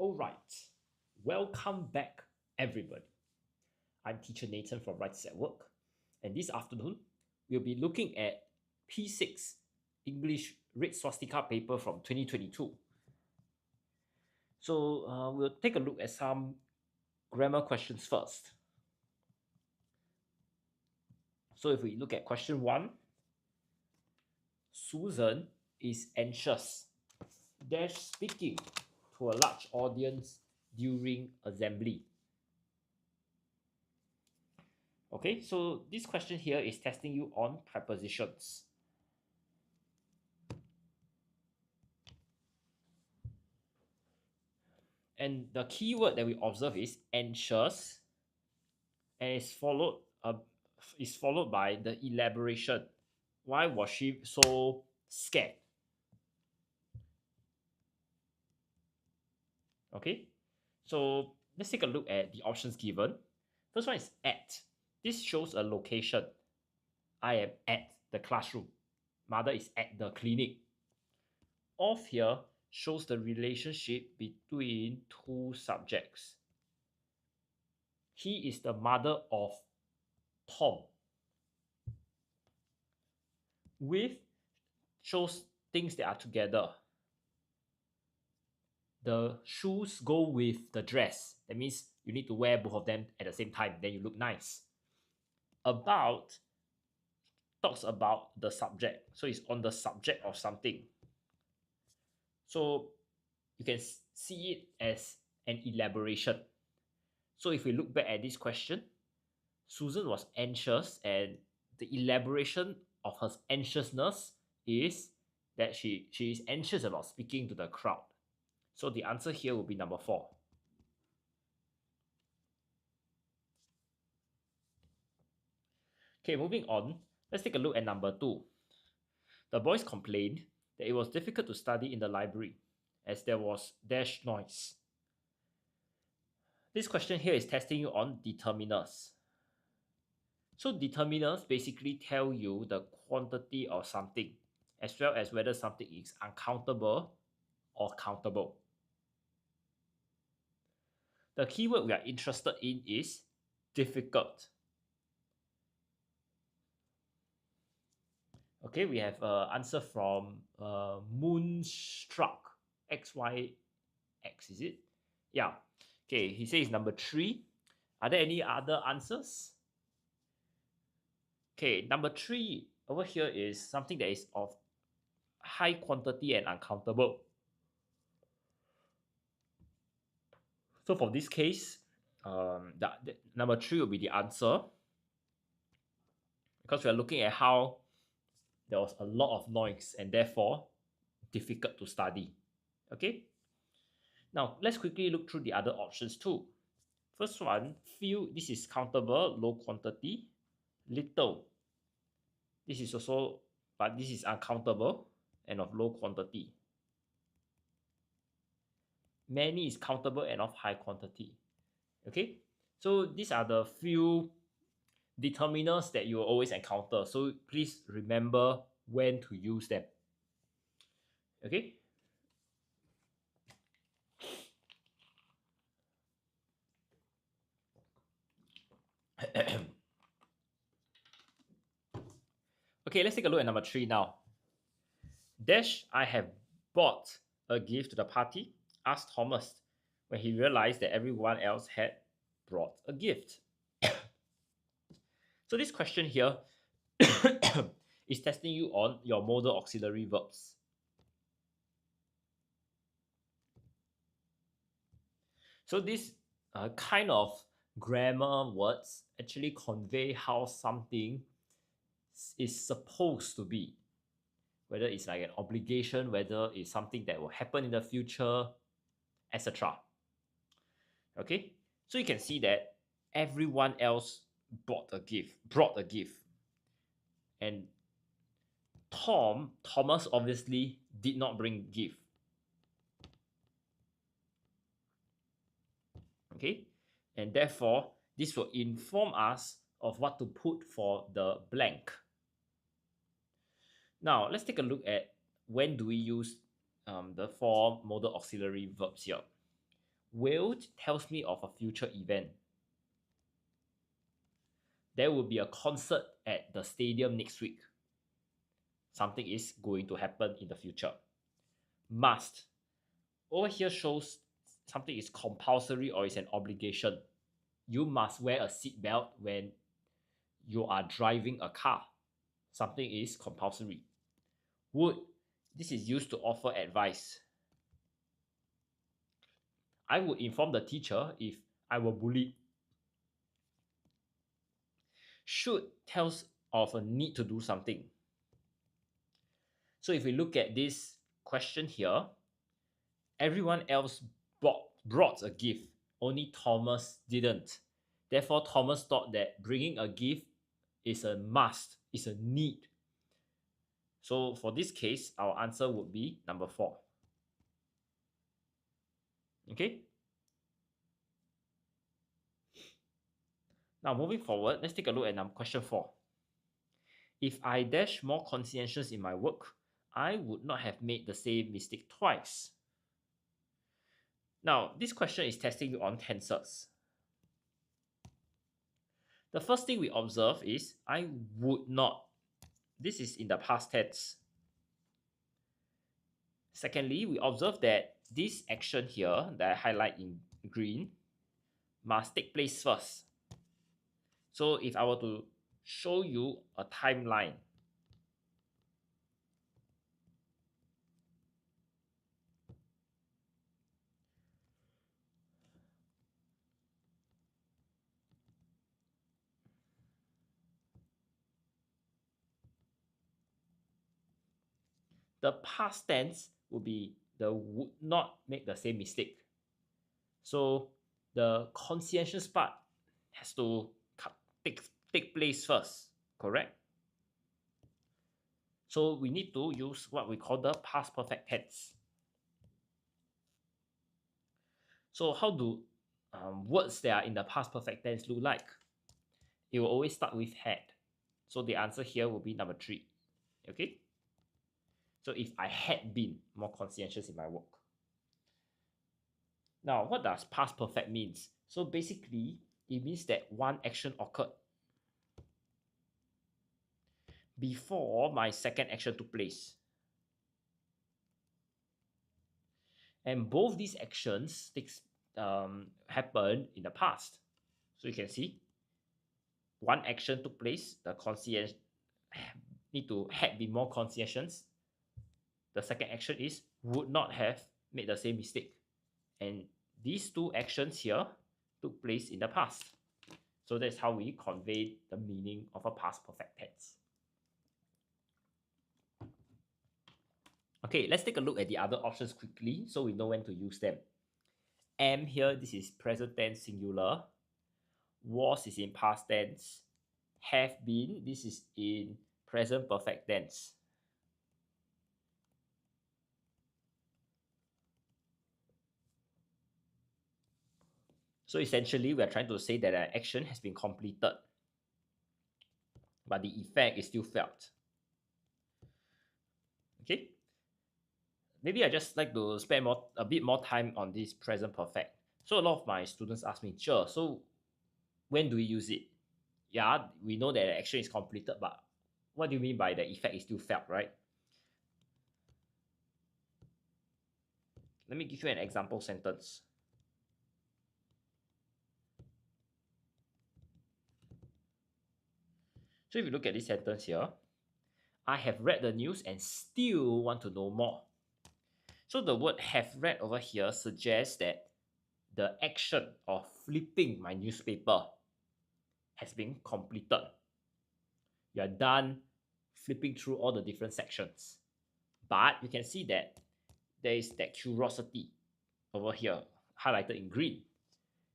Alright, welcome back everybody. I'm teacher Nathan from Writers at Work, and this afternoon we'll be looking at P6 English Red Swastika paper from 2022. So we'll take a look at some grammar questions first. So if we look at question 1, Susan is anxious dash speaking to a large audience during assembly. Okay, so this question here is testing you on prepositions. And the key word that we observe is anxious, and is followed by the elaboration. Why was she so scared? Okay, so let's take a look at the options given. First one is at. This shows a location. I am at the classroom. Mother is at the clinic. Of here shows the relationship between two subjects. He is the mother of Tom. With shows things that are together. The shoes go with the dress. That means you need to wear both of them at the same time, then you look nice. About talks about the subject, so it's on the subject of something. So you can see it as an elaboration. So if we look back at this question, Susan was anxious, and the elaboration of her anxiousness is that she is anxious about speaking to the crowd. So the answer here will be number 4. Okay, moving on, let's take a look at number 2. The boys complained that it was difficult to study in the library as there was dash noise. This question here is testing you on determiners. So determiners basically tell you the quantity of something, as well as whether something is uncountable or countable. The keyword we are interested in is difficult. Okay, we have an answer from Moonstruck XYX, is it? Yeah. Okay, he says number 3. Are there any other answers? Okay, number 3 over here is something that is of high quantity and uncountable. So for this case, the number 3 will be the answer, because we are looking at how there was a lot of noise and therefore difficult to study. Okay, now let's quickly look through the other options too. First one, few, this is countable, low quantity. Little, this is also, but this is uncountable and of low quantity. Many is countable and of high quantity. Okay, so these are the few determiners that you will always encounter, so please remember when to use them. Okay, okay, let's take a look at number 3 now. Dash, I have bought a gift to the party, asked Thomas when he realized that everyone else had brought a gift. So this question here is testing you on your modal auxiliary verbs. So this kind of grammar words actually convey how something is supposed to be, whether it's like an obligation, whether it's something that will happen in the future, etc. Okay, so you can see that everyone else brought a gift, and Thomas obviously did not bring gift. Okay, and therefore this will inform us of what to put for the blank. Now let's take a look at when do we use the 4 modal auxiliary verbs here. Will tells me of a future event. There will be a concert at the stadium next week. Something is going to happen in the future. Must. Over here shows something is compulsory or is an obligation. You must wear a seatbelt when you are driving a car. Something is compulsory. Would. This is used to offer advice. I would inform the teacher if I were bullied. Should tells of a need to do something. So if we look at this question here, everyone else brought a gift. Only Thomas didn't. Therefore, Thomas thought that bringing a gift is a must, is a need. So for this case, our answer would be number 4. Okay? Now moving forward, let's take a look at question 4. If I dash more conscientious in my work, I would not have made the same mistake twice. Now, this question is testing you on tenses. The first thing we observe is I would not. This is in the past tense. Secondly, we observe that this action here that I highlight in green must take place first. So if I were to show you a timeline, the past tense would be the would not make the same mistake. So the conscientious part has to take place first, correct? So we need to use what we call the past perfect tense. So how do words that are in the past perfect tense look like? It will always start with had. So the answer here will be number 3. Okay? So if I had been more conscientious in my work. Now, what does past perfect means? So basically, it means that one action occurred before my second action took place. And both these actions happened in the past. So you can see, one action took place, the conscientious need to had been more conscientious. The second action is would not have made the same mistake. And these two actions here took place in the past. So that's how we convey the meaning of a past perfect tense. Okay, let's take a look at the other options quickly so we know when to use them. Am here, this is present tense singular. Was is in past tense. Have been, this is in present perfect tense. So essentially, we are trying to say that an action has been completed, but the effect is still felt. Okay? Maybe I just like to spend a bit more time on this present perfect. So a lot of my students ask me, sure, so when do we use it? Yeah, we know that the action is completed, but what do you mean by the effect is still felt, right? Let me give you an example sentence. So if you look at this sentence here, I have read the news and still want to know more. So the word have read over here suggests that the action of flipping my newspaper has been completed. You are done flipping through all the different sections. But you can see that there is that curiosity over here, highlighted in green.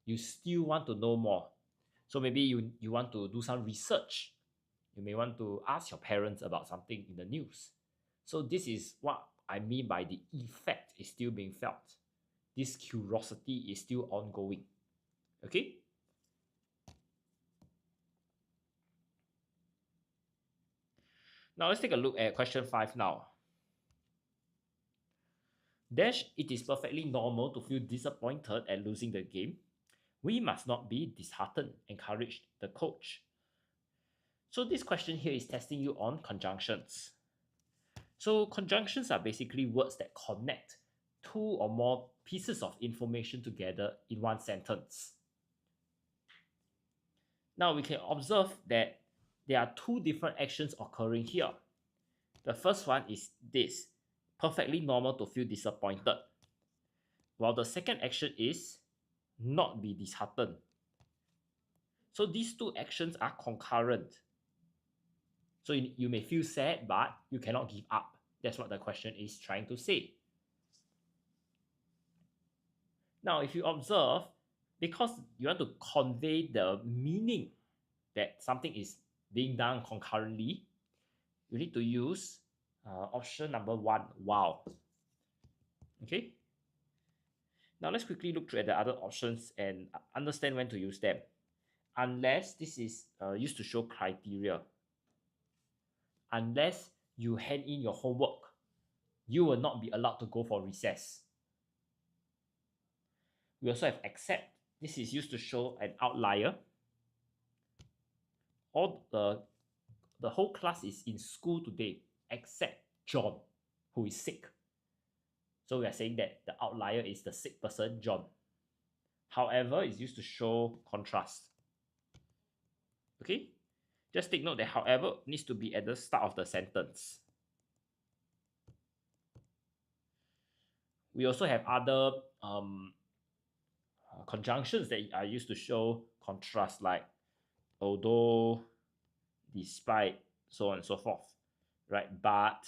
You still want to know more. So maybe you want to do some research. You may want to ask your parents about something in the news. So this is what I mean by the effect is still being felt. This curiosity is still ongoing. Okay? Now let's take a look at question 5 now. Dash, it is perfectly normal to feel disappointed at losing the game. We must not be disheartened, encouraged the coach. So this question here is testing you on conjunctions. So conjunctions are basically words that connect two or more pieces of information together in one sentence. Now we can observe that there are two different actions occurring here. The first one is this, perfectly normal to feel disappointed. While the second action is not be disheartened. So these two actions are concurrent. So you may feel sad, but you cannot give up. That's what the question is trying to say. Now, if you observe, because you want to convey the meaning that something is being done concurrently, you need to use option number 1, wow. Okay. Now let's quickly look through at the other options and understand when to use them. Unless this is used to show criteria. Unless you hand in your homework, you will not be allowed to go for recess. We also have except. This is used to show an outlier. All the whole class is in school today except John, who is sick. So we are saying that the outlier is the sick person, John. However, it's used to show contrast. Okay? Just take note that however needs to be at the start of the sentence. We also have other conjunctions that are used to show contrast, like although, despite, so on and so forth, right? But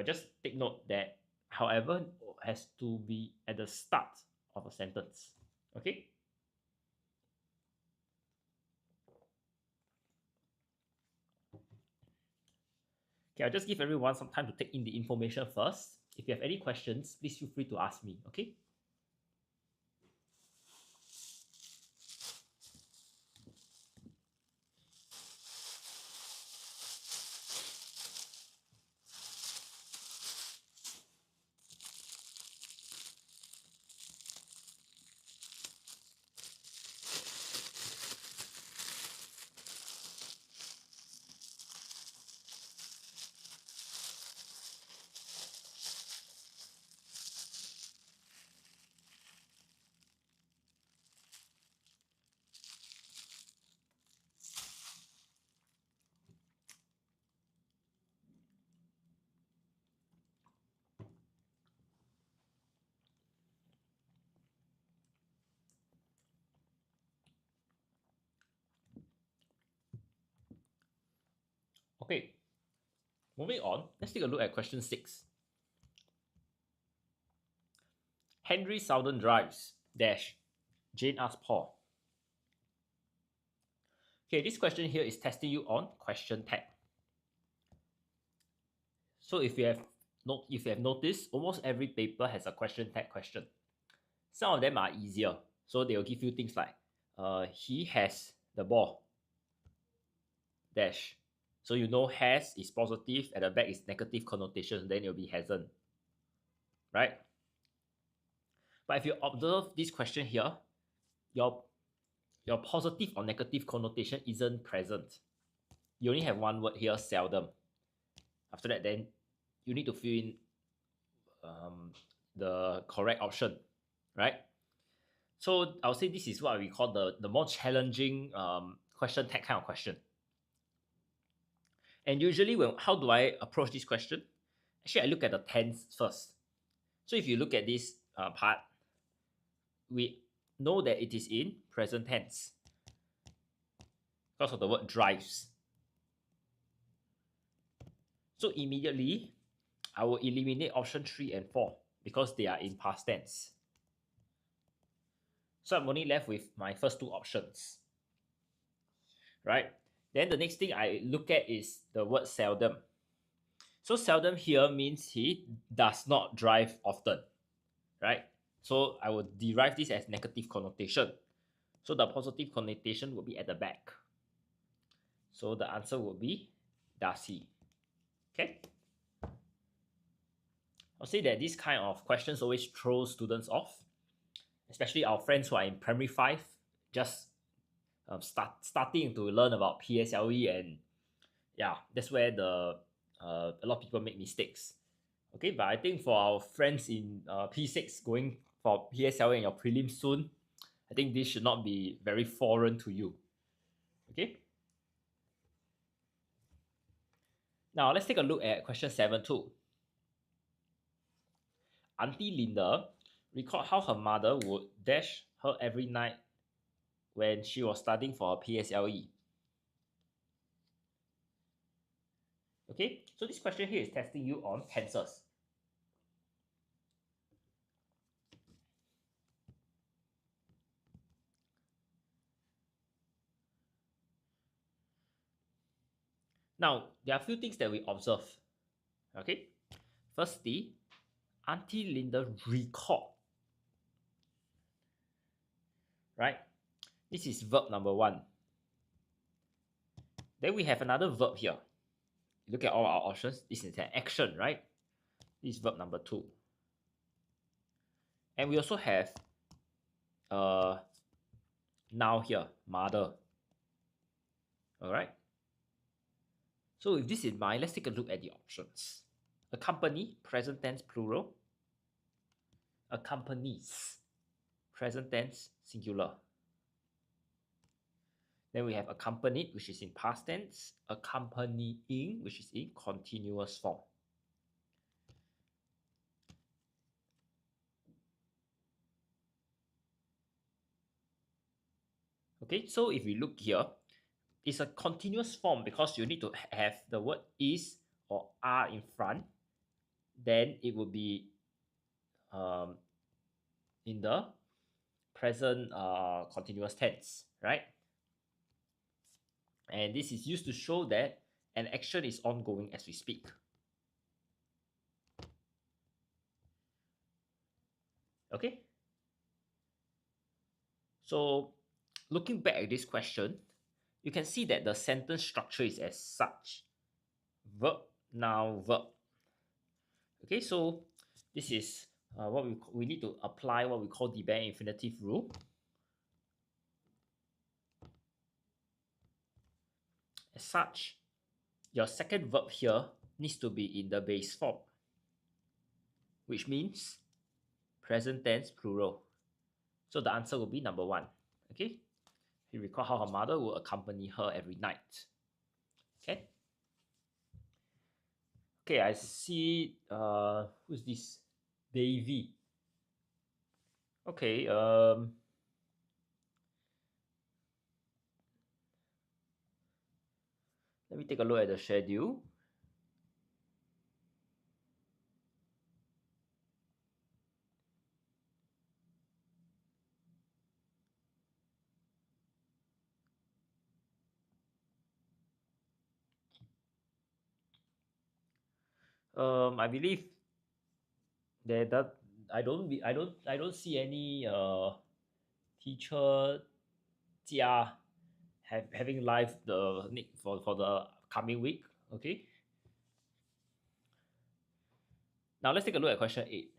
just take note that however has to be at the start of a sentence. Okay. Okay, I'll just give everyone some time to take in the information first. If you have any questions, please feel free to ask me. Okay. Okay, moving on, let's take a look at question 6. Henry seldom drives, dash. Jane asks Paul. Okay, this question here is testing you on question tag. So if you have noticed, almost every paper has a question tag question. Some of them are easier. So they will give you things like, he has the ball, dash. So you know has is positive, at the back is negative connotation, then it will be hasn't, right? But if you observe this question here, your positive or negative connotation isn't present. You only have one word here, seldom. After that, then you need to fill in the correct option, right? So I'll say this is what we call the more challenging question tag kind of question. And usually, how do I approach this question? Actually, I look at the tense first. So if you look at this part, we know that it is in present tense because of the word drives. So immediately, I will eliminate option 3 and 4 because they are in past tense. So I'm only left with my first two options, right? Then the next thing I look at is the word seldom. So seldom here means he does not drive often, right? So I will derive this as negative connotation. So the positive connotation will be at the back. So the answer will be does he. Okay. I'll say that this kind of questions always throw students off, especially our friends who are in primary 5, just starting to learn about PSLE, and yeah, that's where a lot of people make mistakes. Okay, but I think for our friends in P6 going for PSLE and your prelim soon, I think this should not be very foreign to you. Okay. Now let's take a look at question 7 too. Auntie Linda recalled how her mother would dash her every night when she was studying for her PSLE. Okay, so this question here is testing you on tenses. Now, there are a few things that we observe. Okay, firstly, Auntie Linda recalled. Right, this is verb number 1. Then we have another verb here. Look at all our options. This is an action, right? This is verb number 2. And we also have noun here, mother. All right. So with this in mind, let's take a look at the options. Accompany, present tense plural. Accompanies, present tense singular. Then we have accompanied, which is in past tense. Accompanying, which is in continuous form. Okay, so if we look here, it's a continuous form because you need to have the word is or are in front. Then it would be in the present continuous tense, right? And this is used to show that an action is ongoing as we speak. Okay. So looking back at this question, you can see that the sentence structure is as such. Verb, noun, verb. Okay, so this is what we need to apply what we call the bare infinitive rule. As such, your second verb here needs to be in the base form, which means present tense plural. So the answer will be number 1. Okay, you recall how her mother will accompany her every night. Okay. Okay, I see. Who's this? Davy. Okay. Let me take a look at the schedule. I believe that I don't see any teacher Jia having live the for the coming week. Okay. Now let's take a look at question 8.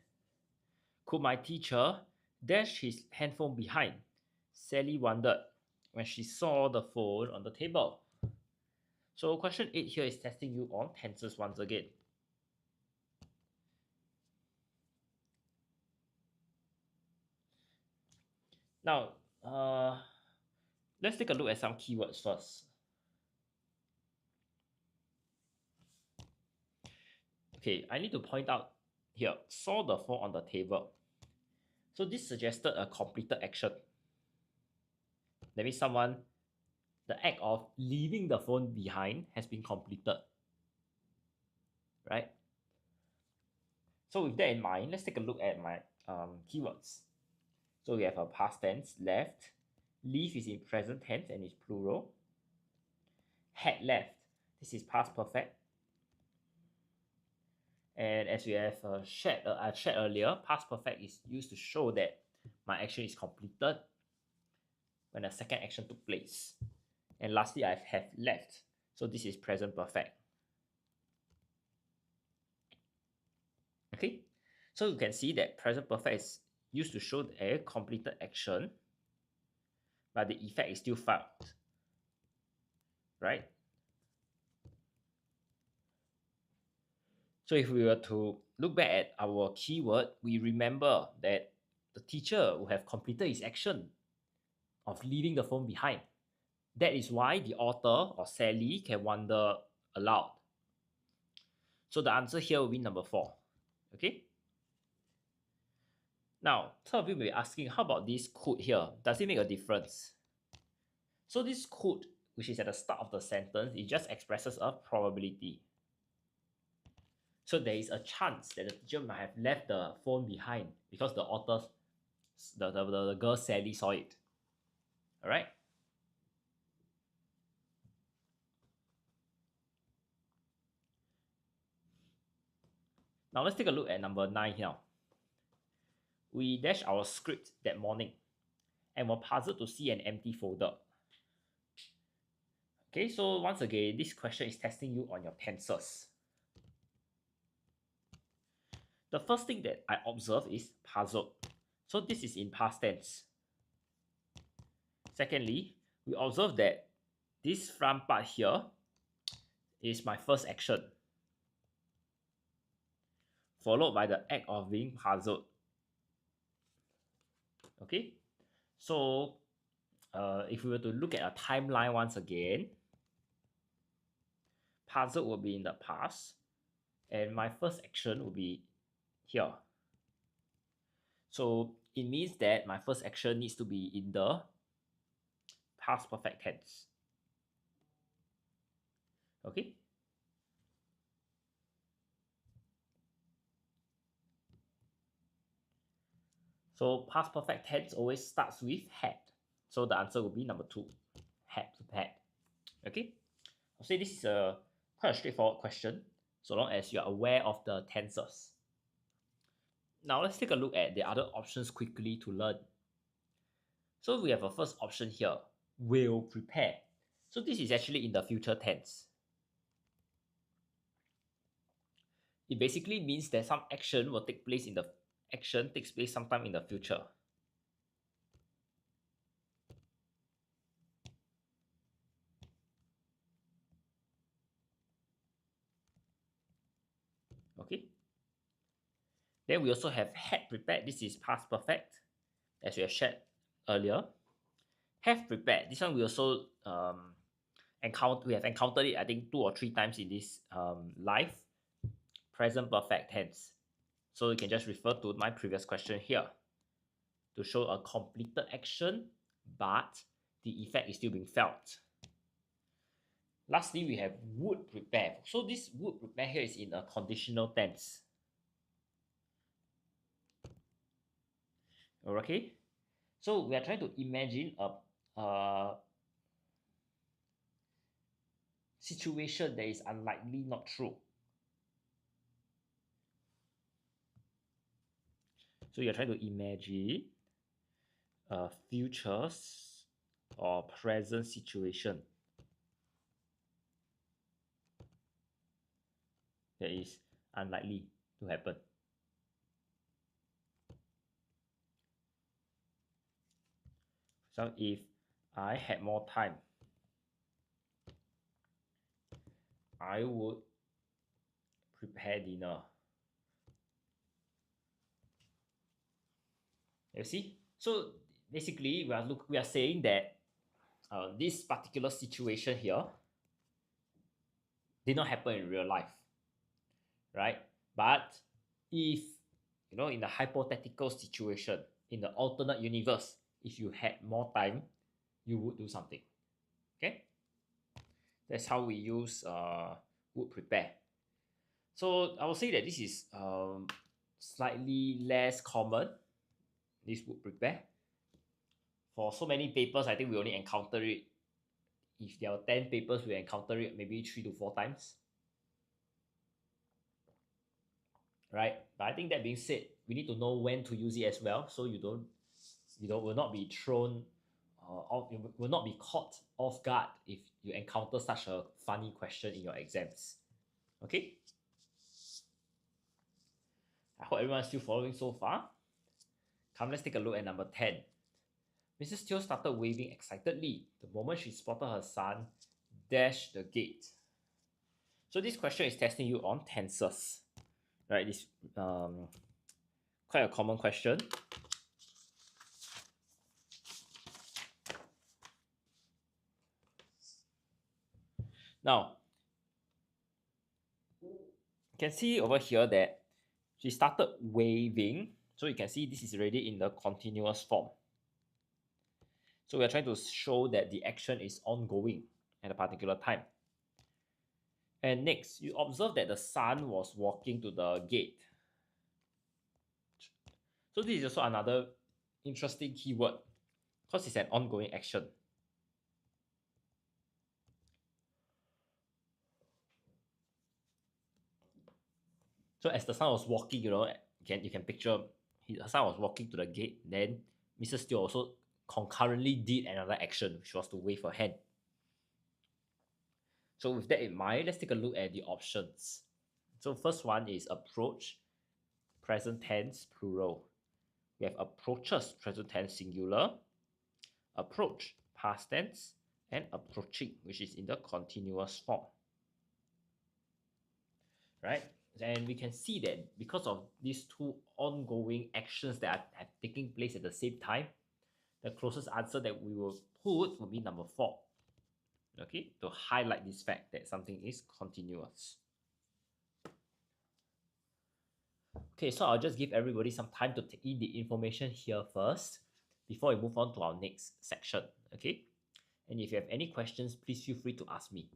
Could my teacher dash his handphone behind? Sally wondered when she saw the phone on the table. So question 8 here is testing you on tenses once again. Now, let's take a look at some keywords first. Okay, I need to point out here, saw the phone on the table. So this suggested a completed action. That means the act of leaving the phone behind has been completed. Right? So with that in mind, let's take a look at my keywords. So we have a past tense, left. Leave is in present tense and is plural. Had left, this is past perfect. And as we have shared earlier, past perfect is used to show that my action is completed when a second action took place. And lastly, I have left. So this is present perfect. Okay, So you can see that present perfect is used to show a completed action, but the effect is still felt, right? So if we were to look back at our keyword, we remember that the teacher will have completed his action of leaving the phone behind. That is why the author or Sally can wonder aloud. So the answer here will be number 4. Okay. Now, some of you may be asking, how about this could here? Does it make a difference? So this could, which is at the start of the sentence, it just expresses a probability. So there is a chance that the teacher might have left the phone behind because the author, the girl Sally saw it. All right. Now let's take a look at number 9 here. We dashed our script that morning and were puzzled to see an empty folder. Okay, so once again, this question is testing you on your tenses. The first thing that I observe is puzzled. So this is in past tense. Secondly, we observe that this front part here is my first action, followed by the act of being puzzled. Okay, so if we were to look at a timeline once again, puzzled will be in the past, and my first action will be here. So it means that my first action needs to be in the past perfect tense. Okay. So past perfect tense always starts with had. So the answer will be number 2. Had. Okay. I'll say this is quite a straightforward question, so long as you are aware of the tenses. Now let's take a look at the other options quickly to learn. So we have a first option here, will prepare. So this is actually in the future tense. It basically means that some action will take place takes place sometime in the future. Okay. Then we also have had prepared. This is past perfect, as we have shared earlier. Have prepared. This one we also we have encountered it, I think 2 or 3 times in this live. Present perfect tense. So you can just refer to my previous question here to show a completed action, but the effect is still being felt. Lastly, we have would prepare. So this would prepare here is in a conditional tense. Okay, so we are trying to imagine a situation that is unlikely not true. So you're trying to imagine a future or present situation that is unlikely to happen. So if I had more time, I would prepare dinner. You see? So basically, we are saying that this particular situation here did not happen in real life, right? But if in the hypothetical situation, in the alternate universe, if you had more time, you would do something. Okay, that's how we use would prepare. So I would say that this is slightly less common. This would prepare. For so many papers, I think we only encounter it. If there are 10 papers, we encounter it maybe 3 to 4 times. Right? But I think that being said, we need to know when to use it as well, so you will not be thrown you will not be caught off guard if you encounter such a funny question in your exams. Okay? I hope everyone's still following so far. Come, let's take a look at number 10. Mrs. Teo started waving excitedly the moment she spotted her son dash the gate. So this question is testing you on tenses, right? This quite a common question. Now, you can see over here that she started waving. So you can see this is already in the continuous form. So we're trying to show that the action is ongoing at a particular time. And next, you observe that the son was walking to the gate. So this is also another interesting keyword because it's an ongoing action. So as the son was walking, you can picture the son was walking to the gate. Then Mrs. Teo also concurrently did another action, which was to wave her hand. So with that in mind, let's take a look at the options. So first one is approach, present tense, plural. We have approaches, present tense, singular, approach, past tense, and approaching, which is in the continuous form. Right? And we can see that because of these two ongoing actions that are taking place at the same time, the closest answer that we will put will be number 4. Okay, to highlight this fact that something is continuous. Okay, so I'll just give everybody some time to take in the information here first before we move on to our next section. Okay, and if you have any questions, please feel free to ask me.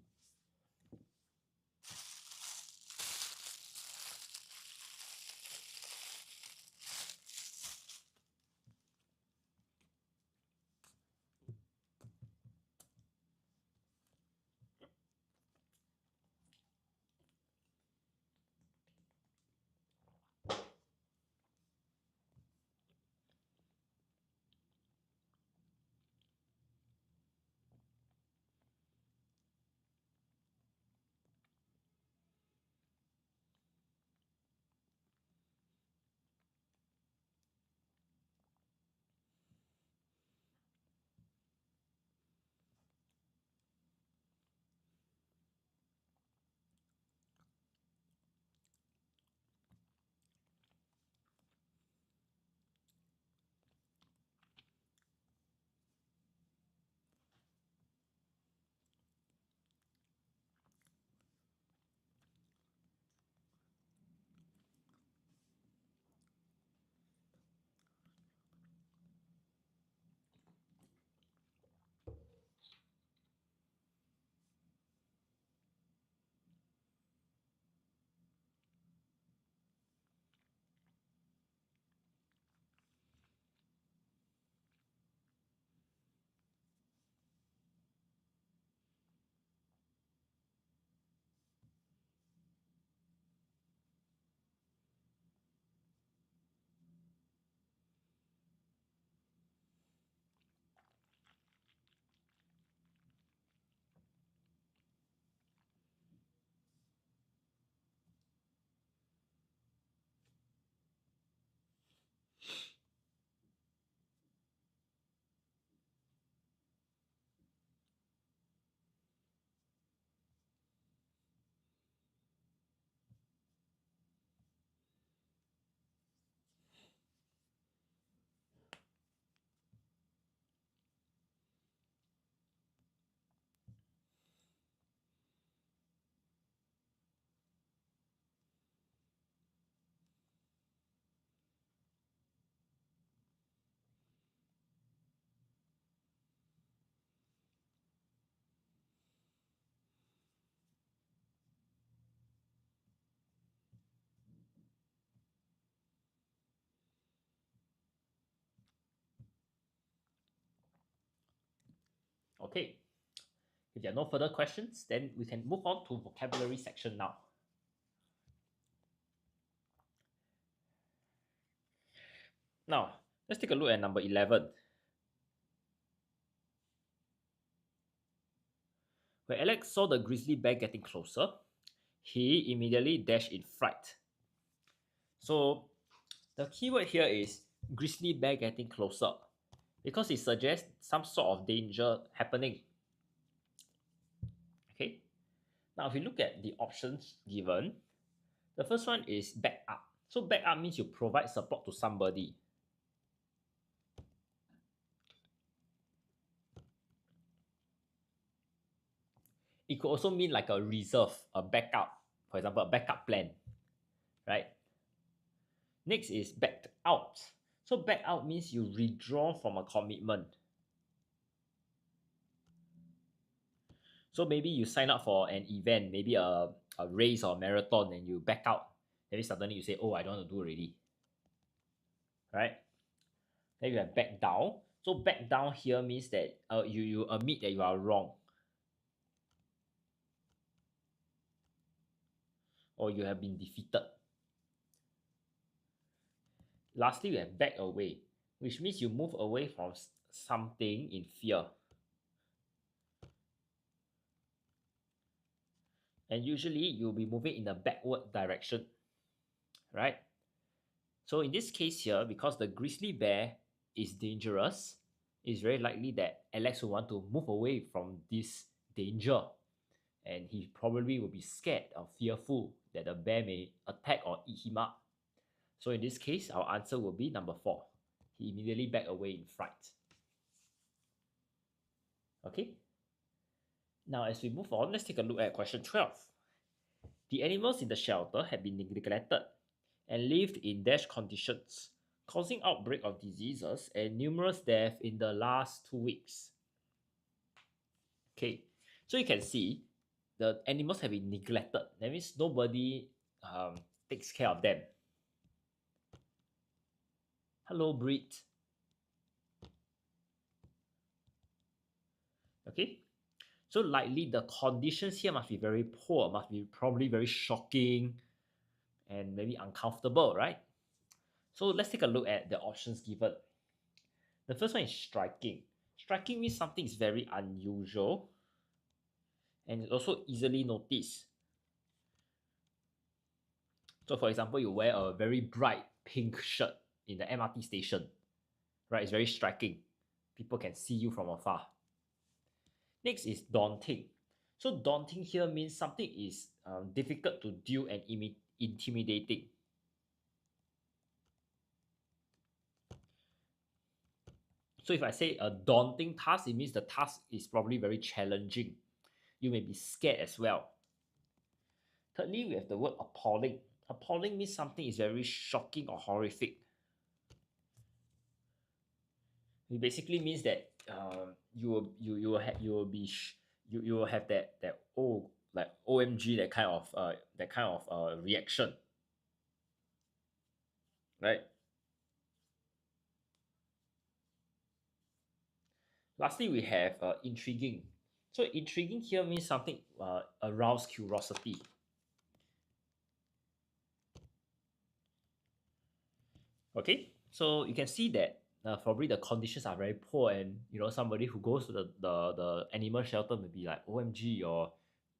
Okay, if there are no further questions, then we can move on to vocabulary section now. Now, let's take a look at number 11. When Alex saw the grizzly bear getting closer, he immediately dashed in fright. So The keyword here is grizzly bear getting closer because it suggests some sort of danger happening. Okay, now if you look at the options given, the first one is back up. So back up means you provide support to somebody. It could also mean like a reserve, a backup, for example, a backup plan, right? Next is backed out. So back out means you withdraw from a commitment. So maybe you sign up for an event, maybe a race or a marathon, and you back out. Then suddenly you say, oh, I don't want to do already. Right? Then you have back down. So back down here means that you admit that you are wrong. Or you have been defeated. Lastly, you have back away, which means you move away from something in fear. And usually you'll be moving in a backward direction, right? So in this case here, because the grizzly bear is dangerous, it's very likely that Alex will want to move away from this danger. And he probably will be scared or fearful that the bear may attack or eat him up. So in this case, our answer will be number 4. He immediately backed away in fright. Okay. Now as we move on, let's take a look at question 12. The animals in the shelter had been neglected and lived in dash conditions, causing outbreak of diseases and numerous deaths in the last 2 weeks. Okay, so you can see the animals have been neglected. That means nobody takes care of them. Hello, breed. Okay, so likely the conditions here must be very poor, must be probably very shocking and maybe uncomfortable, right? So let's take a look at the options given. The first one is striking. Striking means something is very unusual and it's also easily noticed. So for example, you wear a very bright pink shirt in the MRT station, right? It's very striking. People can see you from afar. Next is daunting. So daunting here means something is difficult to do and intimidating. So if I say a daunting task, it means the task is probably very challenging. You may be scared as well. Thirdly, we have the word appalling. Appalling means something is very shocking or horrific. It basically means that you will have that oh, like OMG, that kind of reaction, right? Lastly, we have intriguing. So intriguing here means something arouse curiosity. Okay, so you can see that probably the conditions are very poor, and somebody who goes to the animal shelter may be like OMG, or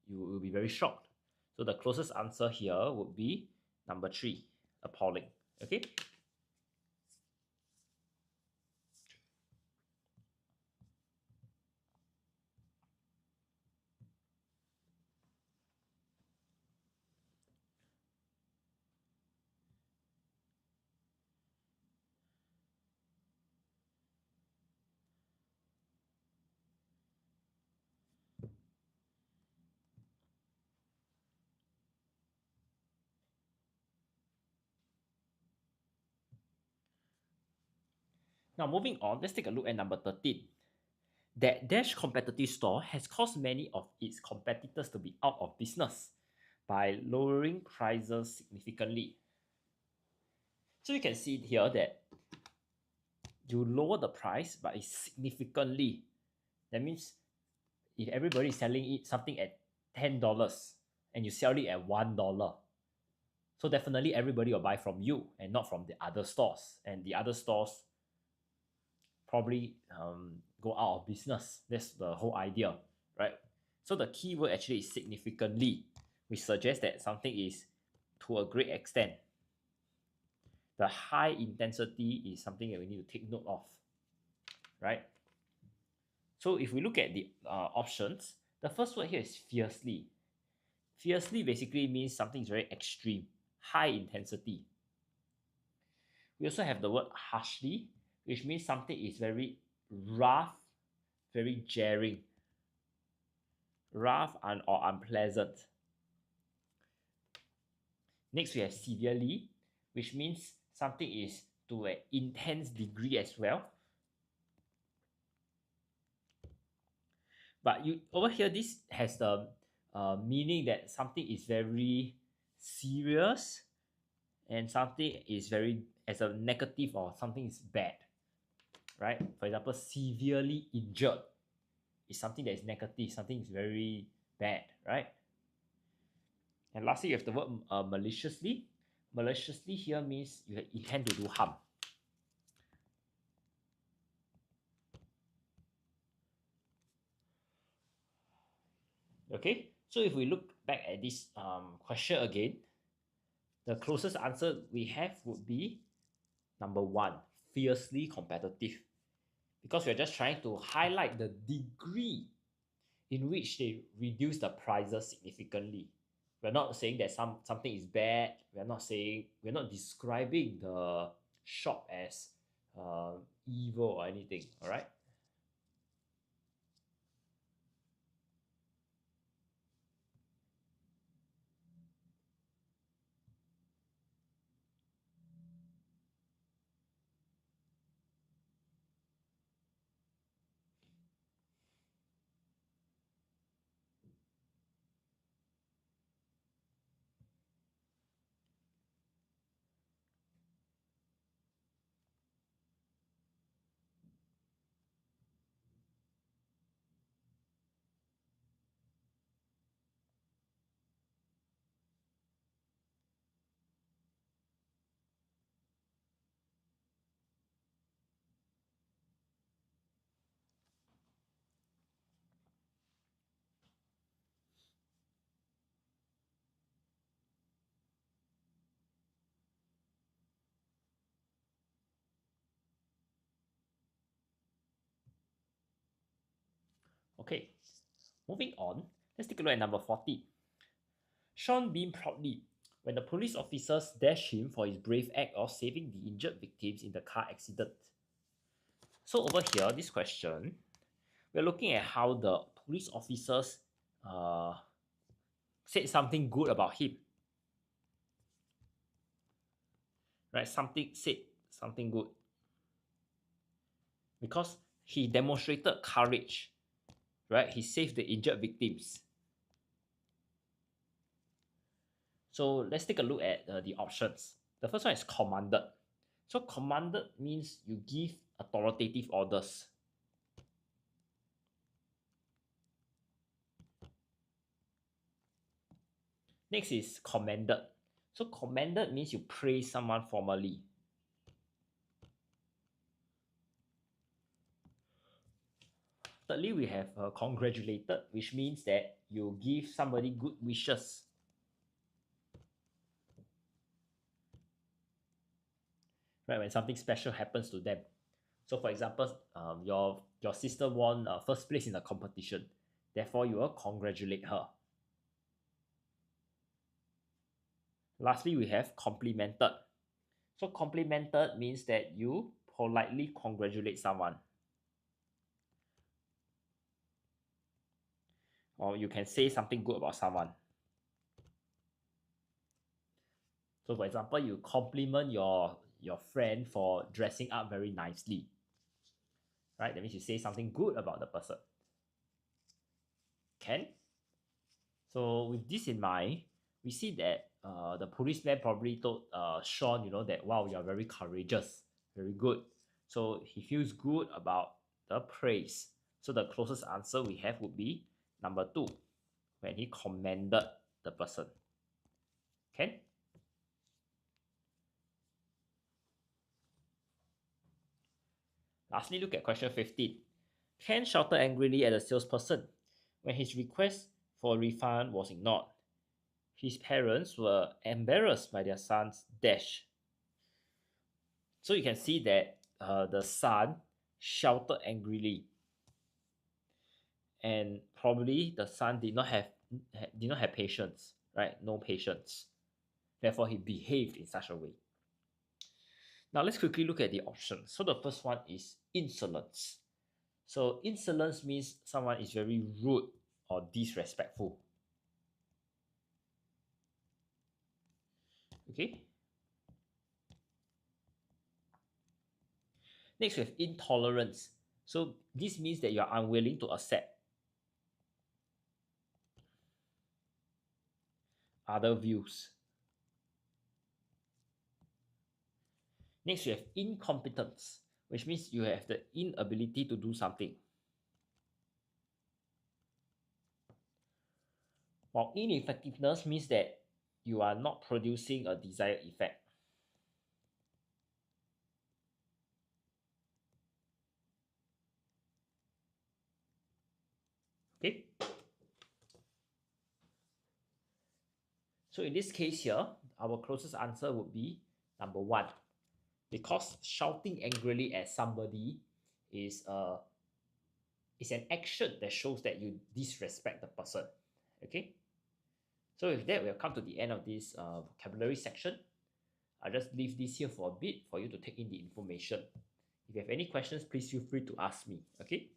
you will be very shocked. So the closest answer here would be number 3, appalling. Okay. Now moving on, let's take a look at number 13. That Dash competitive store has caused many of its competitors to be out of business by lowering prices significantly. So you can see here that you lower the price but it's significantly. That means if everybody is selling it something at $10 and you sell it at $1, so definitely everybody will buy from you and not from the other stores, and the other stores probably go out of business. That's the whole idea, right? So the keyword actually is significantly, which suggests that something is to a great extent. the high intensity is something that we need to take note of, right? So if we look at the options, the first word here is fiercely. Fiercely basically means something is very extreme, high intensity. We also have the word harshly, which means something is very rough, very jarring, rough or unpleasant. Next, we have severely, which means something is to an intense degree as well. But you over here, this has the meaning that something is very serious and something is very as a negative or something is bad, right? For example, severely injured is something that is negative, something is very bad, right? And lastly, you have the word maliciously. Maliciously here means you intend to do harm. Okay, so if we look back at this question again, the closest answer we have would be number 1, fiercely competitive. Because we're just trying to highlight the degree in which they reduce the prices significantly. We're not saying that something is bad. We're not describing the shop as evil or anything. All right. Okay. Moving on, let's take a look at number 40. Sean beamed proudly when the police officers dashed him for his brave act of saving the injured victims in the car accident. So over here, this question, we're looking at how the police officers said something good about him. Right? Said something good. Because he demonstrated courage. Right? He saved the injured victims. So let's take a look at the options. The first one is commanded. So commanded means you give authoritative orders. Next is commended. So commended means you praise someone formally. Thirdly, we have congratulated, which means that you give somebody good wishes. Right, when something special happens to them. So for example, your sister won first place in the competition. Therefore, you will congratulate her. Lastly, we have complimented. So complimented means that you politely congratulate someone. Or you can say something good about someone. So for example, you compliment your friend for dressing up very nicely. Right? That means you say something good about the person. Can? So with this in mind, we see that the policeman probably told Sean, that wow, you are very courageous, very good. So he feels good about the praise. So the closest answer we have would be number 2, when he commended the person. Okay? Lastly, look at question 15. Ken shouted angrily at the salesperson when his request for a refund was ignored. His parents were embarrassed by their son's dash. So you can see that the son shouted angrily, and probably the son did not have patience, right? No patience. Therefore, he behaved in such a way. Now let's quickly look at the options. So the first one is insolence. So insolence means someone is very rude or disrespectful. Okay. Next, we have intolerance. So this means that you are unwilling to accept other views. Next, you have incompetence, which means you have the inability to do something. While ineffectiveness means that you are not producing a desired effect. Okay. So in this case here, our closest answer would be number 1. Because shouting angrily at somebody is an action that shows that you disrespect the person. Okay. So with that, we have come to the end of this vocabulary section. I'll just leave this here for a bit for you to take in the information. If you have any questions, please feel free to ask me. Okay.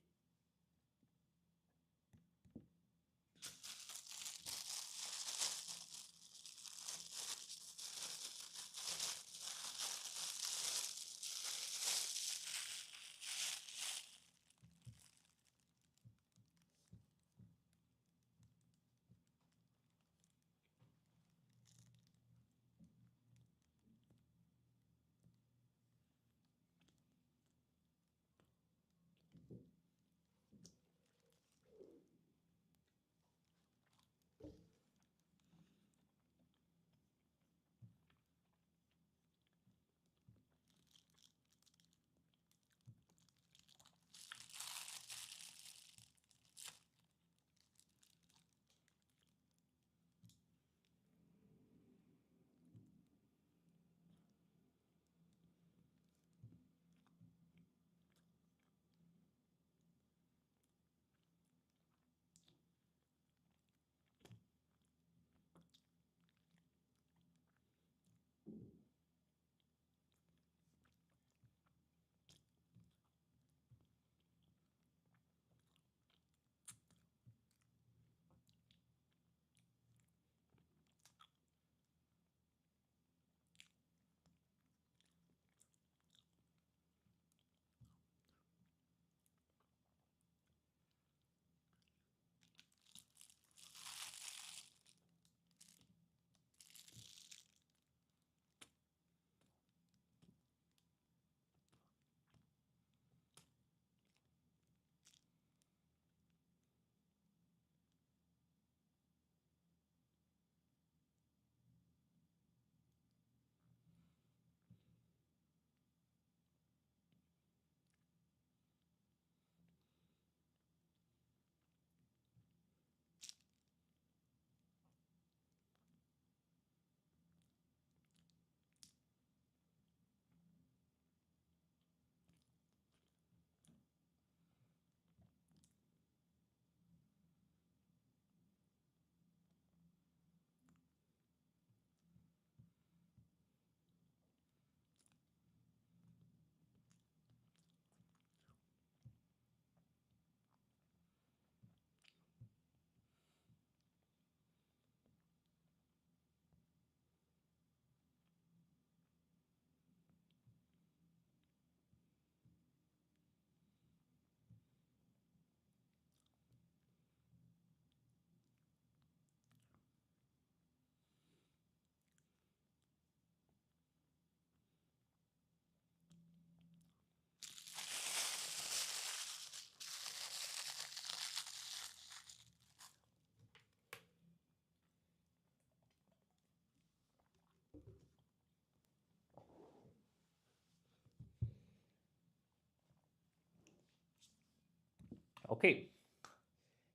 Okay.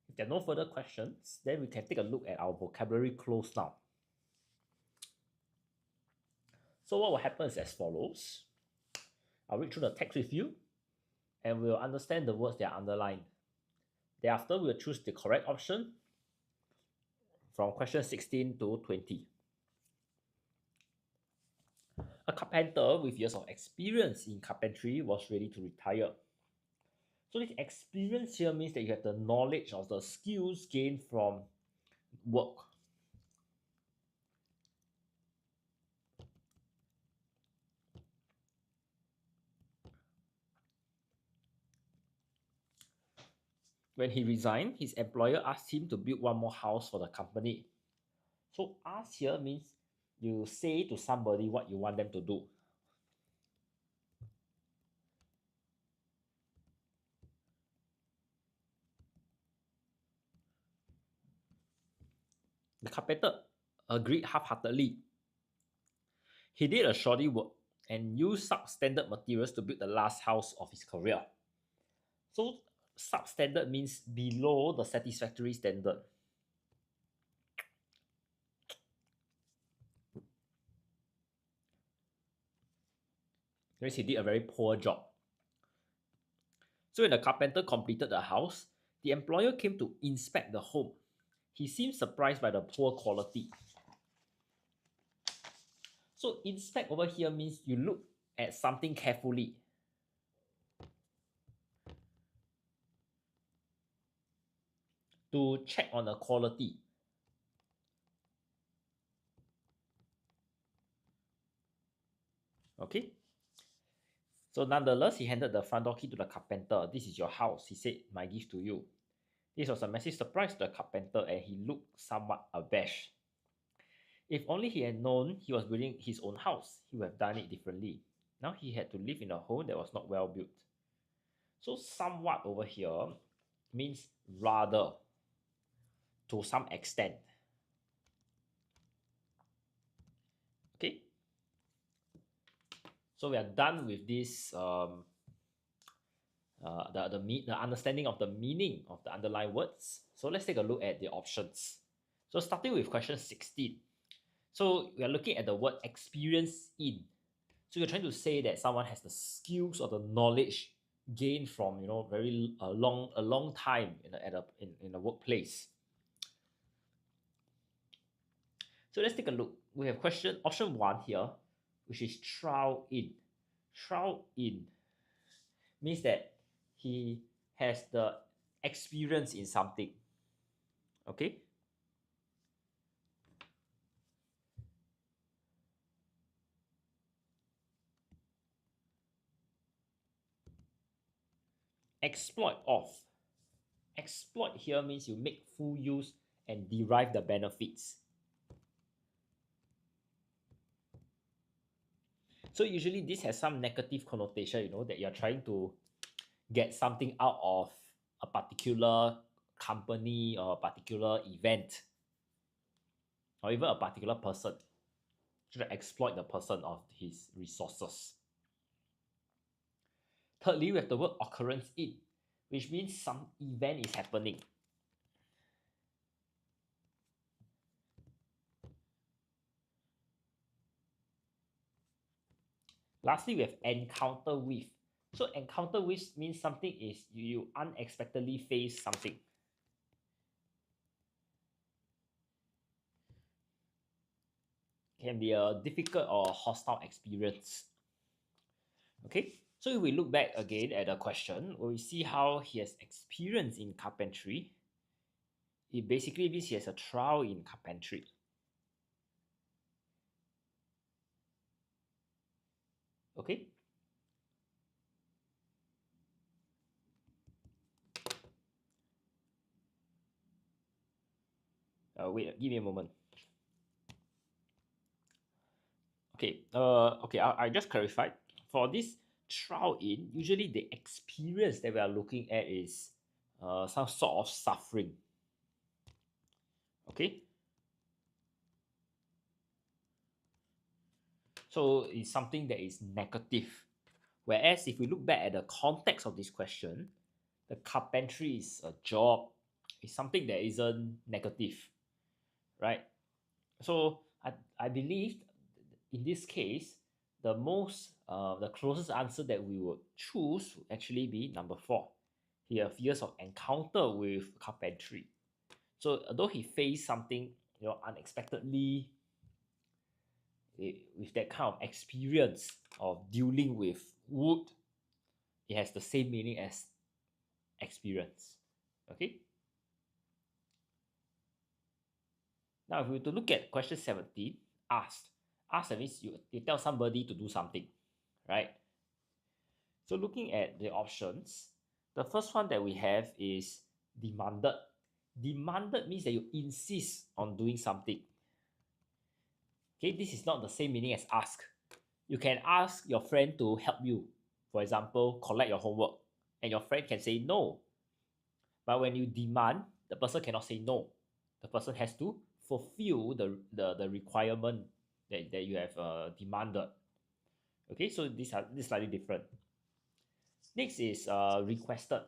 If there are no further questions, then we can take a look at our vocabulary close now. So what will happen is as follows. I'll read through the text with you and we'll understand the words that are underlined. Thereafter, we'll choose the correct option from question 16 to 20. A carpenter with years of experience in carpentry was ready to retire. So this experience here means that you have the knowledge of the skills gained from work. When he resigned, his employer asked him to build one more house for the company. So ask here means you say to somebody what you want them to do. The carpenter agreed half-heartedly. He did a shoddy work and used substandard materials to build the last house of his career. So substandard means below the satisfactory standard. That means he did a very poor job. So when the carpenter completed the house, the employer came to inspect the home. He seemed surprised by the poor quality. So inspect over here means you look at something carefully. To check on the quality. Okay. So nonetheless, he handed the front door key to the carpenter. This is your house, he said, my gift to you. This was a massive surprise to the carpenter and he looked somewhat abashed. If only he had known he was building his own house, he would have done it differently. Now he had to live in a home that was not well built. So somewhat over here means rather, to some extent. Okay. So we are done with this the understanding of the meaning of the underlined words. So let's take a look at the options. So starting with question 16. So we are looking at the word experience in. So you're trying to say that someone has the skills or the knowledge gained from very a long time in a workplace. So let's take a look. We have option 1 here, which is trial in. Trial in means that he has the experience in something. Okay. Exploit of. Exploit here means you make full use and derive the benefits. So usually this has some negative connotation, that you're trying to get something out of a particular company or a particular event or even a particular person. To exploit the person of his resources. Thirdly, we have the word occurrence in, which means some event is happening. Lastly, we have encounter with. So encounter with means something is you unexpectedly face something. Can be a difficult or hostile experience. Okay, so if we look back again at the question, we see how he has experience in carpentry. It basically means he has a trial in carpentry. Okay. Wait, give me a moment. Okay. Okay. I just clarified. For this trial in, usually the experience that we are looking at is some sort of suffering. Okay. So it's something that is negative. Whereas if we look back at the context of this question, the carpentry is a job. It's something that isn't negative, right? So I believe in this case, the most the closest answer that we would choose would actually be number 4. He have years of encounter with carpentry. So although he faced something, unexpectedly, with that kind of experience of dealing with wood, it has the same meaning as experience. Okay. Now, if we were to look at question 17, asked. Asked means you tell somebody to do something, right? So looking at the options, the first one that we have is demanded. Demanded means that you insist on doing something. Okay, this is not the same meaning as ask. You can ask your friend to help you. For example, collect your homework, and your friend can say no. But when you demand, the person cannot say no. The person has to fulfill the requirement that you have demanded. Okay, so this is slightly different. Next is requested.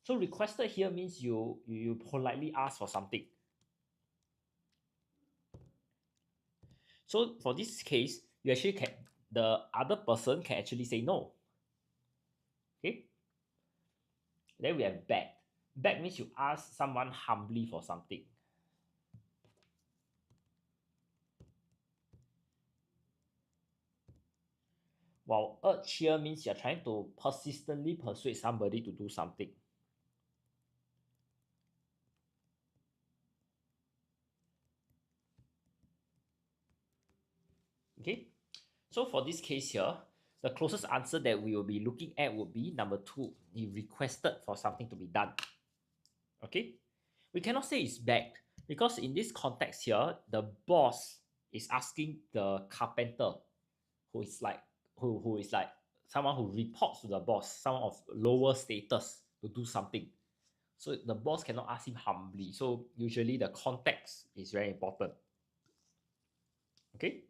So requested here means you politely ask for something. So for this case, you actually can, the other person can actually say no. Okay. Then we have beg. Beg means you ask someone humbly for something. While urge here means you're trying to persistently persuade somebody to do something. Okay, so for this case here, the closest answer that we will be looking at would be number 2. He requested for something to be done. Okay, we cannot say it's begged because in this context here, the boss is asking the carpenter, who is like someone who reports to the boss, someone of lower status, to do something. So the boss cannot ask him humbly. So usually the context is very important. Okay.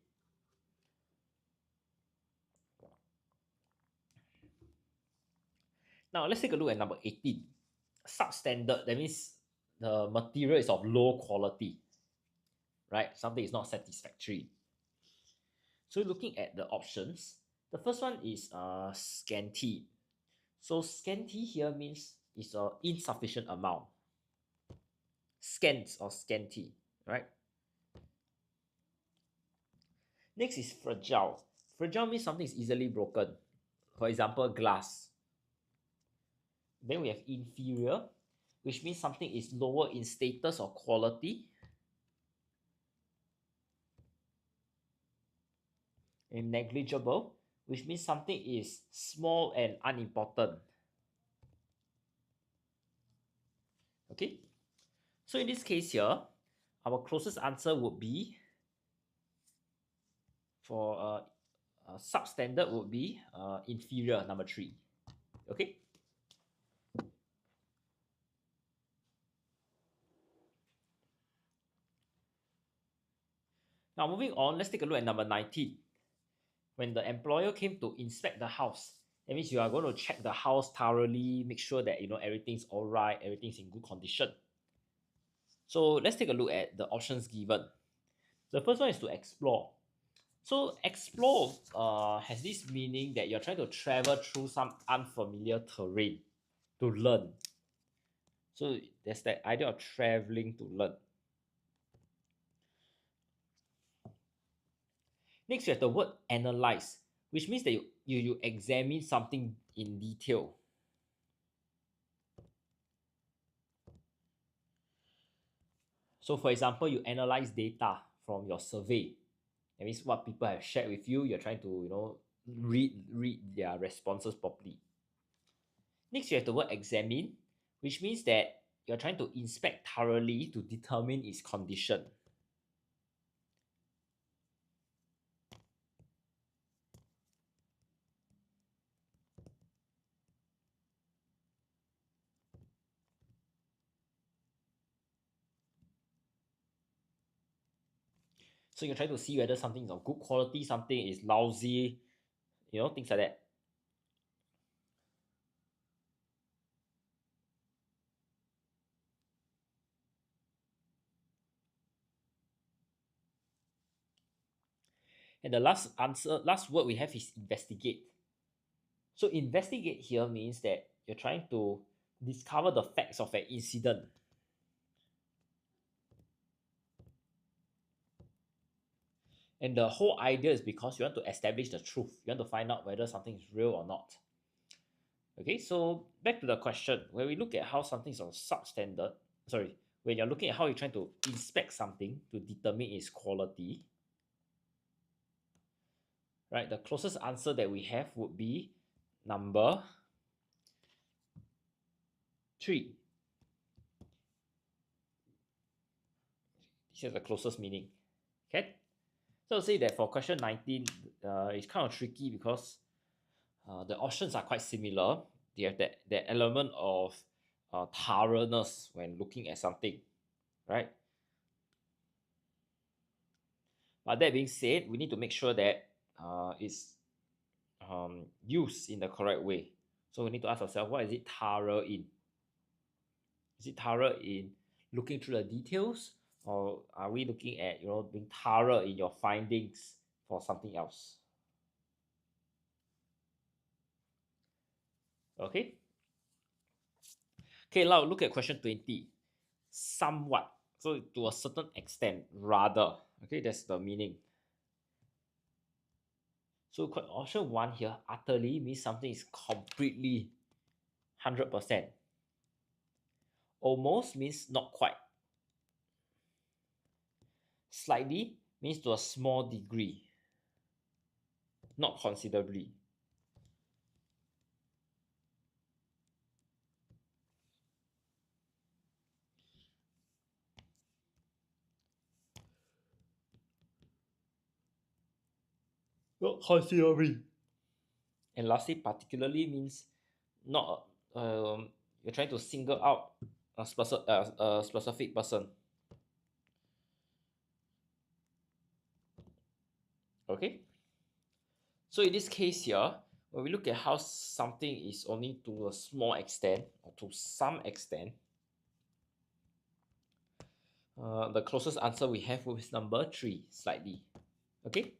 Now let's take a look at number 18. Substandard, that means the material is of low quality, right? Something is not satisfactory. So looking at the options, the first one is scanty. So scanty here means it's an insufficient amount. Scant or scanty, right? Next is fragile. Fragile means something is easily broken. For example, glass. Then we have inferior, which means something is lower in status or quality. And negligible, which means something is small and unimportant. Okay, so in this case here, our closest answer would be for substandard would be inferior, number 3. Okay. Now moving on, let's take a look at number 19. When the employer came to inspect the house, that means you are going to check the house thoroughly, make sure that everything's all right, everything's in good condition. So let's take a look at the options given. The first one is to explore. So explore has this meaning that you're trying to travel through some unfamiliar terrain to learn. So there's that idea of traveling to learn. Next, you have the word analyze, which means that you examine something in detail. So for example, you analyze data from your survey. That means what people have shared with you, you're trying to read their responses properly. Next, you have the word examine, which means that you're trying to inspect thoroughly to determine its condition. So you're trying to see whether something is of good quality, something is lousy, things like that. And the last word we have is investigate. So investigate here means that you're trying to discover the facts of an incident. And the whole idea is because you want to establish the truth. You want to find out whether something is real or not. Okay, so back to the question. When we look at how something is on substandard, sorry, when you're looking at how you're trying to inspect something to determine its quality, right, the closest answer that we have would be number 3. This is the closest meaning. Okay, so say that for question 19, it's kind of tricky because the options are quite similar. They have that element of thoroughness when looking at something, right? But that being said, we need to make sure that it's used in the correct way. So we need to ask ourselves, what is it thorough in? Is it thorough in looking through the details, or are we looking at being thorough in your findings for something else? Okay. Okay, now look at question 20. Somewhat. So to a certain extent, rather. Okay, that's the meaning. So option 1 here, utterly, means something is completely 100%. Almost means not quite. Slightly means to a small degree, not considerably. Not considerably. And lastly, particularly means not you're trying to single out a specific person. Okay. So in this case here, when we look at how something is only to a small extent or to some extent, the closest answer we have is number 3, slightly. Okay.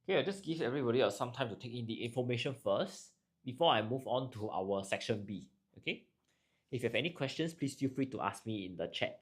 Okay, I'll just give everybody some time to take in the information first before I move on to our section B. Okay. If you have any questions, please feel free to ask me in the chat.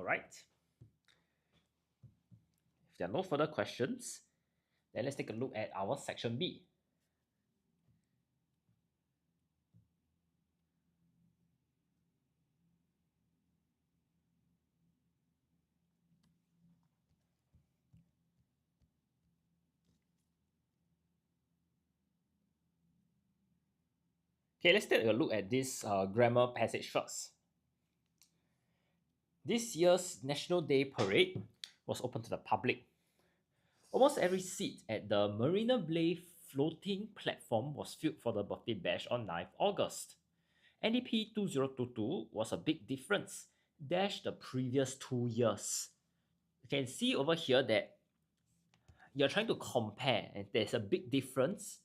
right. If there are no further questions, then let's take a look at our section B. Okay, let's take a look at this grammar passage first. This year's National Day Parade was open to the public. Almost every seat at the Marina Bay floating platform was filled for the birthday bash on 9th August. NDP 2022 was a big difference, dash the previous 2 years. You can see over here that you're trying to compare, and there's a big difference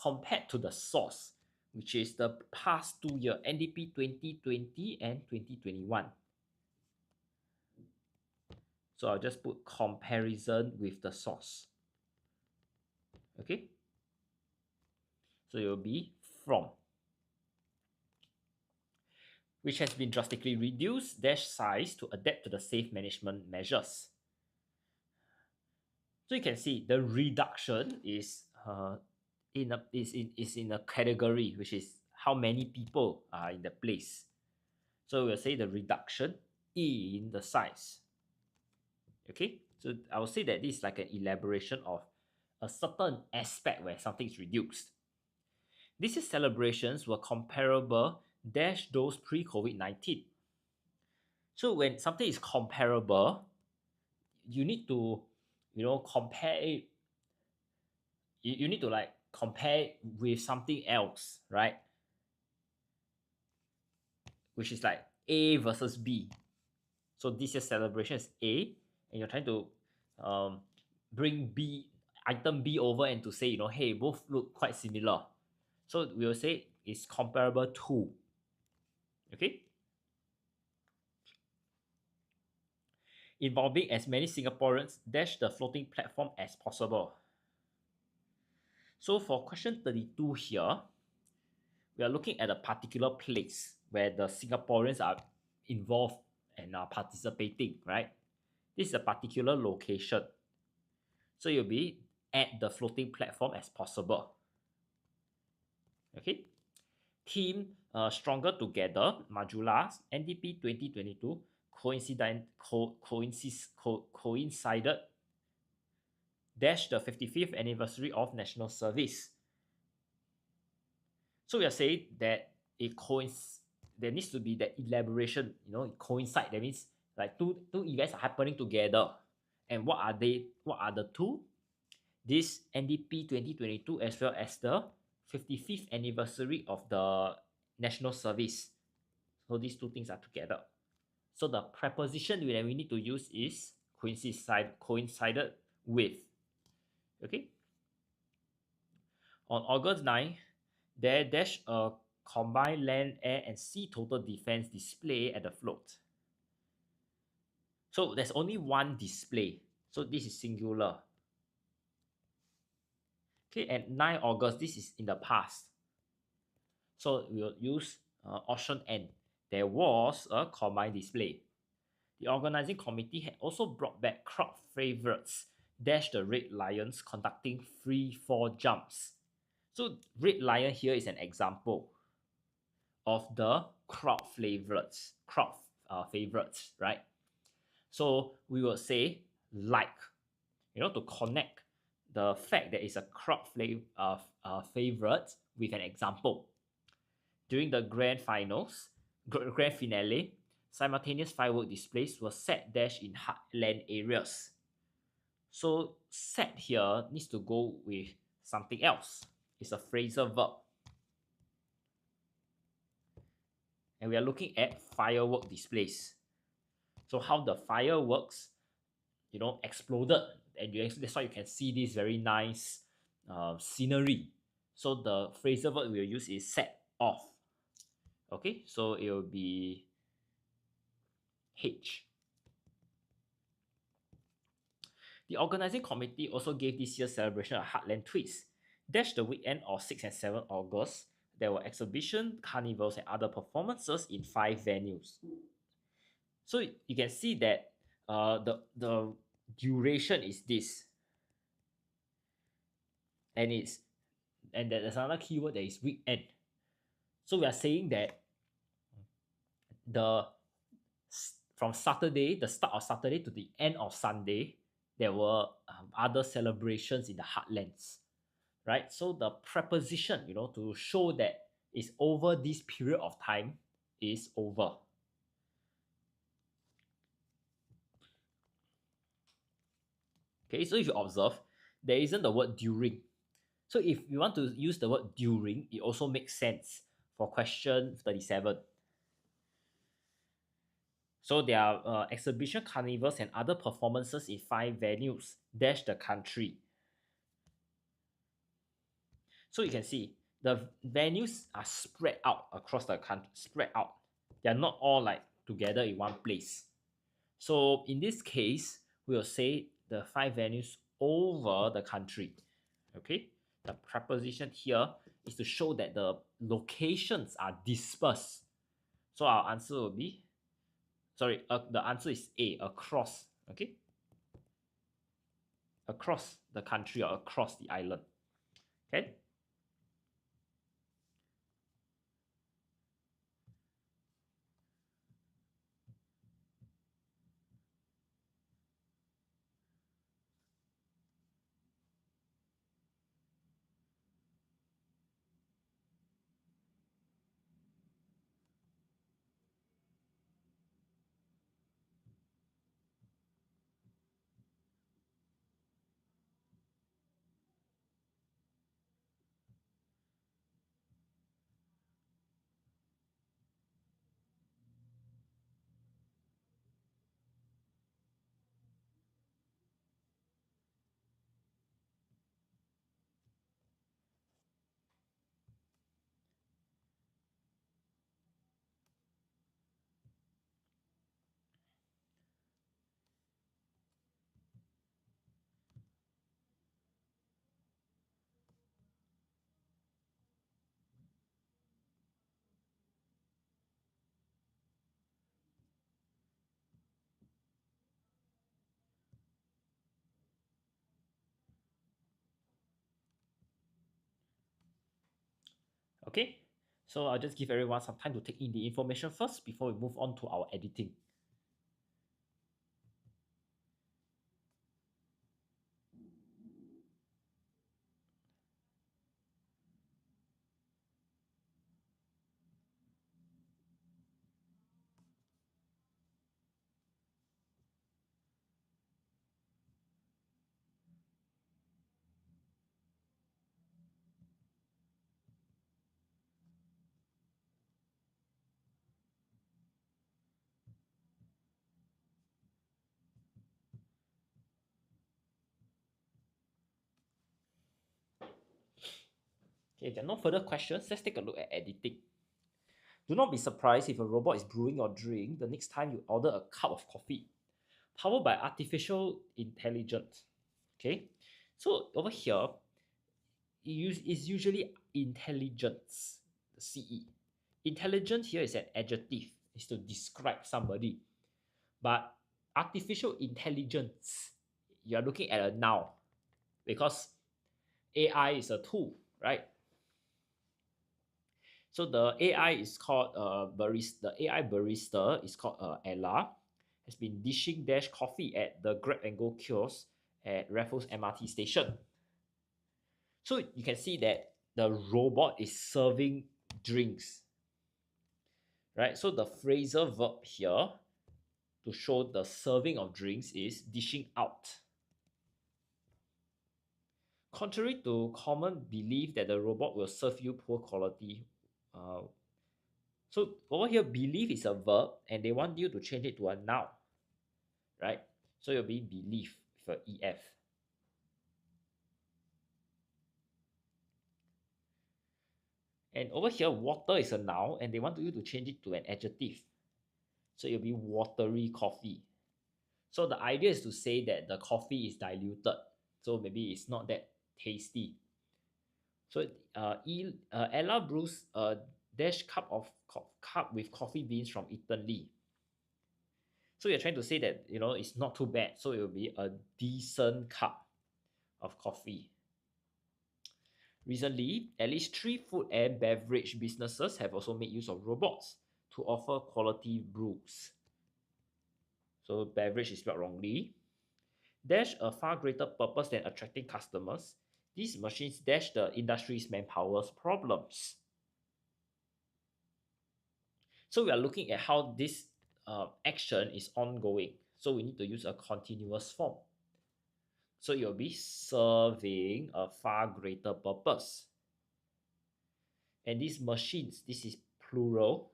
compared to the source, which is the past 2 years, NDP 2020 and 2021. So I'll just put comparison with the source. Okay. So it will be from, which has been drastically reduced dash size to adapt to the safe management measures. So you can see the reduction is in a category, which is how many people are in the place. So we'll say the reduction in the size. Okay, so I will say that this is like an elaboration of a certain aspect where something is reduced. These celebrations were comparable dash those pre-COVID-19. So when something is comparable, you need to, compare it. You need to like compare with something else, right? Which is like A versus B. So this year's celebration is A, and you're trying to bring B, item B over and to say, hey, both look quite similar. So we will say it's comparable to. Okay? Involving as many Singaporeans dash the floating platform as possible. So for question 32 here, we are looking at a particular place where the Singaporeans are involved and are participating, right? This is a particular location. So you'll be at the floating platform as possible. Okay. Team Stronger Together, Majulas, NDP 2022 coincided dash the 55th anniversary of national service. So we are saying that there needs to be that elaboration, it coincide. That means like two events are happening together. And what are they? What are the two? This NDP 2022 as well as the 55th anniversary of the national service. So these two things are together. So the preposition that we need to use is coincided with. Okay. On August 9, there dash a combined land, air, and sea total defense display at the float. So there's only one display. So this is singular. Okay, and 9 August, this is in the past. So we'll use option N. There was a combined display. The organizing committee had also brought back crowd favorites, dash the Red Lions conducting free fall jumps. So Red Lion here is an example of the crowd favorites, right? So we will say like, to connect the fact that it's a crowd favorite with an example. During the grand finale, simultaneous firework displays were set dash in heartland areas. So set here needs to go with something else. It's a phrasal verb. And we are looking at firework displays. So how the fireworks, exploded. And that's why you can see this very nice scenery. So the phrasal verb we'll use is set off. Okay, so it will be H. The organizing committee also gave this year's celebration a heartland twist. Dash the weekend of 6 and 7 August, there were exhibitions, carnivals, and other performances in 5 venues. So you can see that the duration is this, and there's another keyword that is weekend. So we are saying that the from Saturday, the start of Saturday to the end of Sunday, there were other celebrations in the heartlands, right? So the preposition, to show that it's over this period of time is over. Okay, so if you observe, there isn't the word during. So if you want to use the word during, it also makes sense for question 37. So there are exhibition, carnivals, and other performances in 5 venues dash the country. So you can see the venues are spread out across the country, spread out. They are not all like together in one place. So in this case, we will say the 5 venues over the country. Okay, the preposition here is to show that the locations are dispersed. So our answer will be, the answer is A, across. Okay, across the country or across the island. Okay. Okay, so I'll just give everyone some time to take in the information first before we move on to our editing. Okay, if there are no further questions, let's take a look at editing. Do not be surprised if a robot is brewing your drink the next time you order a cup of coffee, powered by artificial intelligence. Okay, so over here, is usually intelligence, the CE. Intelligent here is an adjective, is to describe somebody. But artificial intelligence, you're looking at a noun because AI is a tool, right? So the AI is called barista. The AI barista is called Ella. Has been dishing dash coffee at the grab and go kiosk at Raffles MRT station. So you can see that the robot is serving drinks, right? So the phrasal verb here to show the serving of drinks is dishing out. Contrary to common belief that the robot will serve you poor quality, so over here, believe is a verb, and they want you to change it to a noun, right? So it'll be belief for EF. And over here, water is a noun, and they want you to change it to an adjective. So it'll be watery coffee. So the idea is to say that the coffee is diluted, so maybe it's not that tasty. So Ella brews a dash cup with coffee beans from Italy. So you're trying to say that, it's not too bad. So it will be a decent cup of coffee. Recently, at least 3 food and beverage businesses have also made use of robots to offer quality brews. So beverage is spelled wrongly. Dash a far greater purpose than attracting customers. These machines dash the industry's manpower's problems. So we are looking at how this action is ongoing. So we need to use a continuous form. So you'll be serving a far greater purpose. And these machines, this is plural.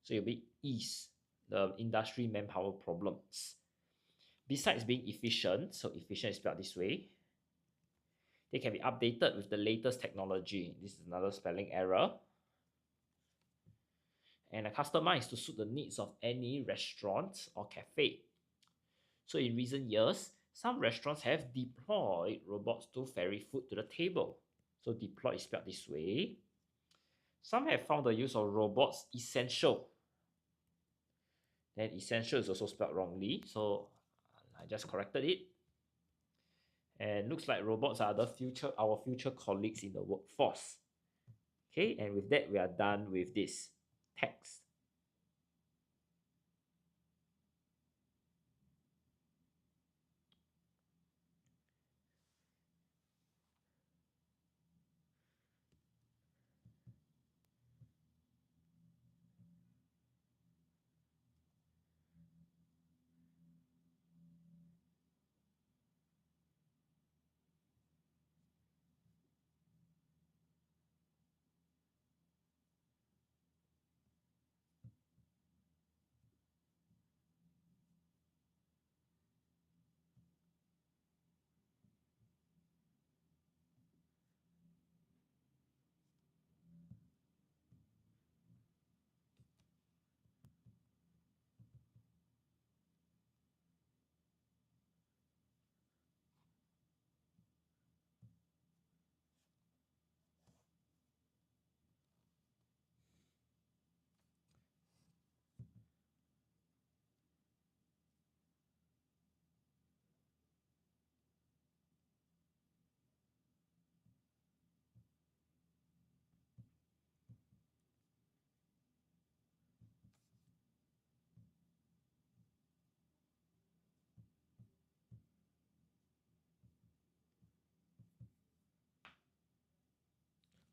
So you'll be ease the industry manpower problems. Besides being efficient, so efficient is spelled this way, they can be updated with the latest technology. This is another spelling error. And are customized to suit the needs of any restaurant or cafe. So in recent years, some restaurants have deployed robots to ferry food to the table. So deploy is spelled this way. Some have found the use of robots essential. Then essential is also spelled wrongly, so I just corrected it. And looks like robots are our future colleagues in the workforce. Okay, and with that, we are done with this text.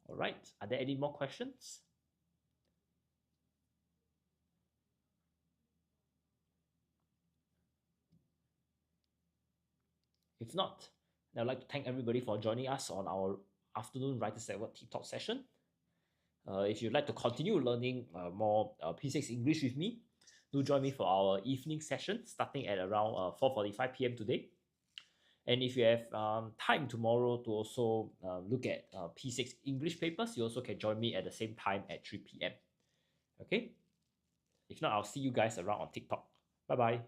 All right, are there any more questions? If not, I'd like to thank everybody for joining us on our afternoon Writers at Work TikTok session. If you'd like to continue learning more P6 English with me, do join me for our evening session starting at around 4:45 p.m. today. And if you have time tomorrow to also look at P6 English papers, you also can join me at the same time at 3 p.m. Okay? If not, I'll see you guys around on TikTok. Bye bye.